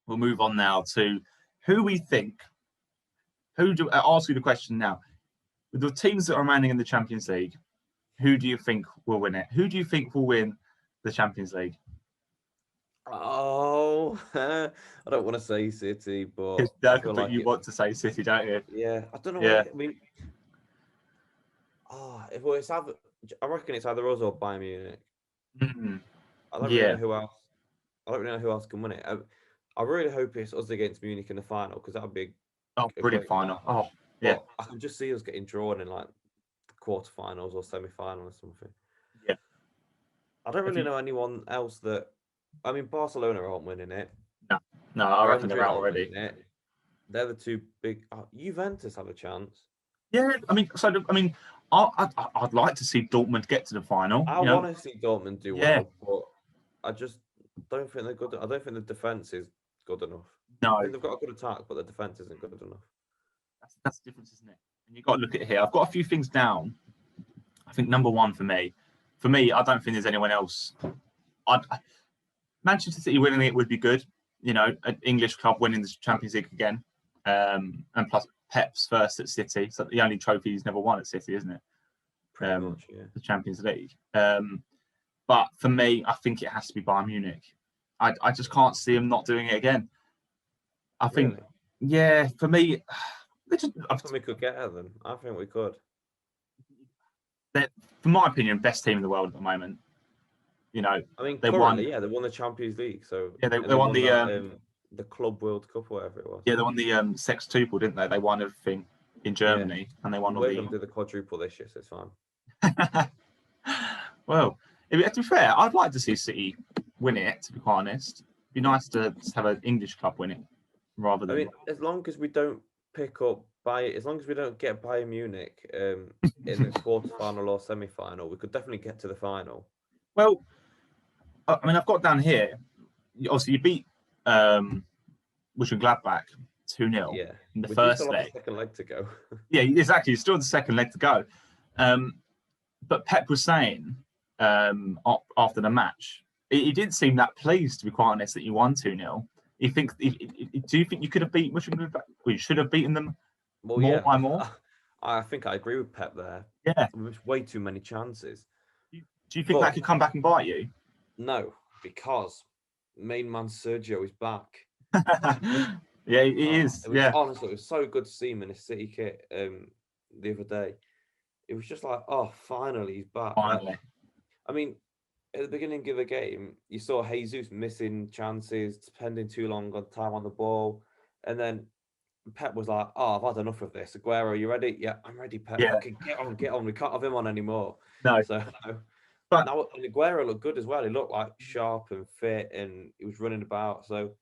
we'll move on now to who we think. I'll ask you the question now. With the teams that are remaining in the Champions League, who do you think will win it? Who do you think will win the Champions League? Oh, I don't want to say City, but You want to say City, don't you? Yeah, I don't know. Yeah. I mean, it's either, I reckon it's either us or Bayern Munich. Mm-hmm. I don't really know who else. I don't really know who else can win it. I really hope it's us against Munich in the final because that would be a brilliant final. Oh, yeah. But I can just see us getting drawn in like the quarterfinals or semi-final or something. Yeah. I don't really know anyone else that. I mean, Barcelona aren't winning it. No, I reckon they're out already. They're the two big. Juventus have a chance. Yeah, I mean, I'd like to see Dortmund get to the final. I want to see Dortmund do well, but I just don't think they're good. I don't think the defense is good enough. No, I think they've got a good attack, but the defense isn't good enough. That's the difference, isn't it? And you've got to look at it here. I've got a few things down. I think number one for me, I don't think there's anyone else. Manchester City winning it would be good. You know, an English club winning the Champions League again, and plus Pep's first at City. So the only trophy he's never won at City, isn't it? Pretty much, yeah. The Champions League. But for me, I think it has to be Bayern Munich. I just can't see him not doing it again. I think, really? Yeah, for me, I think we could get at them. I think we could. They're, for my opinion, best team in the world at the moment. You know, I mean, they won the Champions League. So yeah, they won the Club World Cup, or whatever it was. Yeah, they won the sextuple, didn't they? They won everything in Germany, and they won all the. We're going to do the quadruple this year, so it's fine. Well, to be fair, I'd like to see City win it. To be quite honest, it'd be nice to have an English club win it rather than. I mean, as long as we don't as long as we don't get Bayern Munich in the quarterfinal or semi-final, we could definitely get to the final. Well, I mean, I've got down here. Obviously, you beat Gladbach 2-0 in the first leg. The second leg to go. Yeah, exactly. It's still the second leg to go. But Pep was saying after the match, he didn't seem that pleased, to be quite honest, that you won 2-0. Do you think you could have beat Gladbach? Well, you should have beaten them more by more? I think I agree with Pep there. Yeah. There was way too many chances. Do you think that could come back and bite you? No, because main man Sergio is back. Yeah, he is. Honestly, it was so good to see him in a City kit the other day. It was just like, finally he's back. Finally. I mean, at the beginning of the game, you saw Jesus missing chances, spending too long on time on the ball. And then Pep was like, I've had enough of this. Aguero, you ready? Yeah, I'm ready, Pep. Yeah. Okay, get on. We can't have him on anymore. No. So, but now Aguero looked good as well. He looked like sharp and fit, and he was running about. So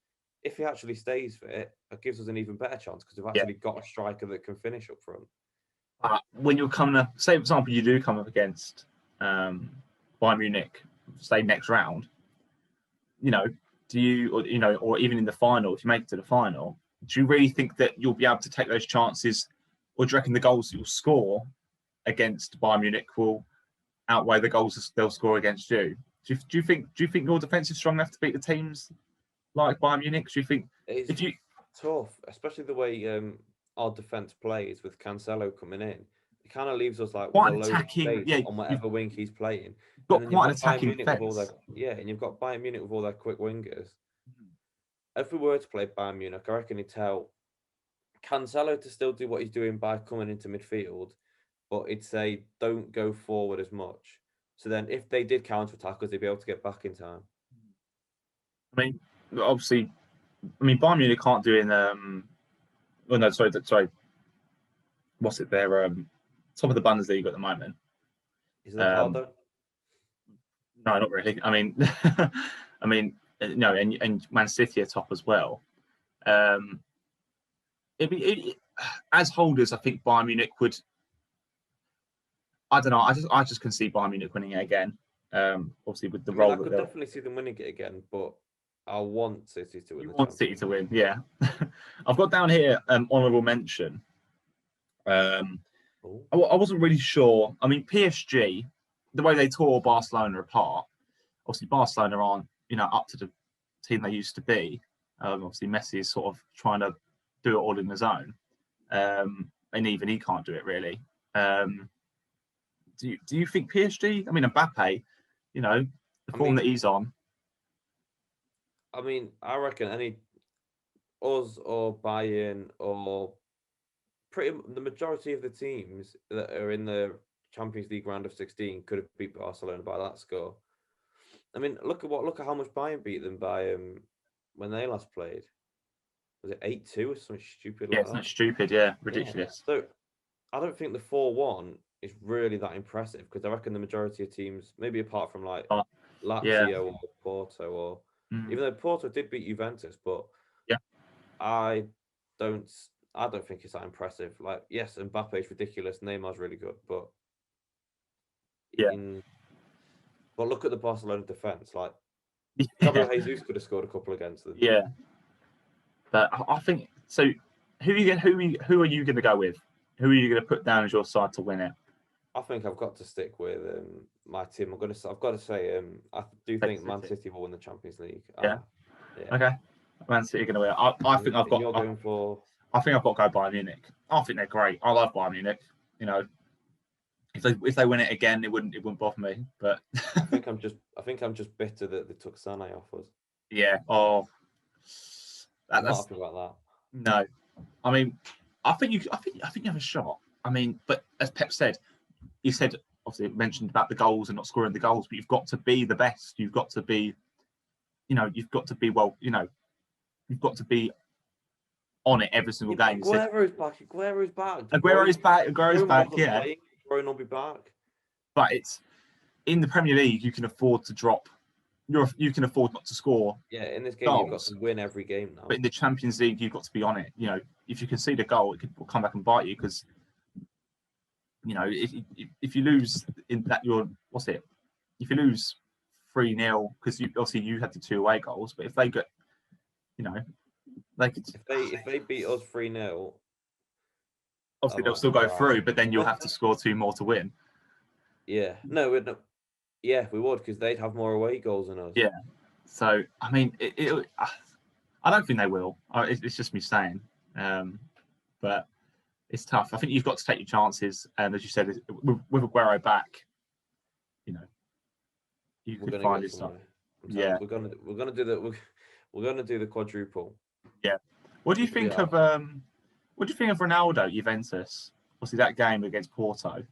if he actually stays fit, it gives us an even better chance because we've actually got a striker that can finish up front. When you're coming up, say for example, you do come up against Bayern Munich, say next round, or even in the final, if you make it to the final, do you really think that you'll be able to take those chances, or do you reckon the goals that you'll score against Bayern Munich will outweigh the goals they'll score against you? Do you think your defence is strong enough to beat the teams like Bayern Munich? Do you think it's tough, especially the way our defence plays with Cancelo coming in? It kind of leaves us like quite with a load of space on whatever wing he's playing. Got quite an attacking defence. And you've got Bayern Munich with all their quick wingers. If we were to play Bayern Munich, I reckon he'd tell Cancelo to still do what he's doing by coming into midfield, but he'd say don't go forward as much. So then if they did counter-attack us, they'd be able to get back in time. I mean, obviously, Bayern Munich can't do in... sorry. What's it? They're top of the Bundesliga at the moment. Is it Ricardo? No, not really. No, and Man City are top as well. As holders, I think Bayern Munich would. I don't know. I just can see Bayern Munich winning it again. Obviously, with the role. I could definitely see them winning it again, but I want City to win. You want City to win, yeah. I've got down here honourable mention. I wasn't really sure. I mean, PSG, the way they tore Barcelona apart. Obviously, Barcelona aren't up to the team they used to be. Obviously, Messi is sort of trying to do it all in his own, and even he can't do it really. Do you think PSG? I mean, Mbappe, the form that he's on. I mean, I reckon any us or Bayern or the majority of the teams that are in the Champions League round of 16 could have beat Barcelona by that score. I mean, look at how much Bayern beat them by when they last played. Was it 8-2 or something stupid like that? It's not stupid, ridiculous. Yeah. So I don't think the 4-1 is really that impressive because I reckon the majority of teams, maybe apart from like Lazio or Porto, or even though Porto did beat Juventus, but I don't think it's that impressive. Like, yes, Mbappe is ridiculous, Neymar's really good, but but look at the Barcelona defense. Like, Gabriel Jesus could have scored a couple against them. Yeah, but I think so. Who are you going to go with? Who are you going to put down as your side to win it? I think I've got to stick with my team. I've got to say, I do think Man City will win the Champions League. Yeah. Okay. Man City are going to win. I think I've got. You're going for. I think I've got to go Bayern Munich. I think they're great. I love Bayern Munich. If they win it again, it wouldn't bother me. But I think I'm just bitter that they took Sané off us. Yeah. Oh. I'm not happy about that. No, I mean, I think you have a shot. I mean, but as Pep said, he said obviously mentioned about the goals and not scoring the goals, but you've got to be the best. You've got to be, you've got to be you've got to be on it every single game. Aguero's back. Aguero's back. Yeah. Aguero will be back. But it's in the Premier League. You can afford to drop. You can afford not to score. Yeah, in this game, you've got to win every game now. But in the Champions League, you've got to be on it. If you concede a goal, it could come back and bite you because, if you lose in that, if you lose 3-0, because obviously you had the 2 away goals, but if they get, they could. If they beat us 3-0, obviously they'll still go through, but then you'll have to score 2 more to win. Yeah, no. Yeah, we would because they'd have more away goals than us. Yeah, so I mean, I don't think they will. It's just me saying, but it's tough. I think you've got to take your chances, and as you said, with Aguero back, you could find his stuff. Yeah, we're gonna do the quadruple. Yeah. What do you think of Ronaldo Juventus? Obviously, that game against Porto.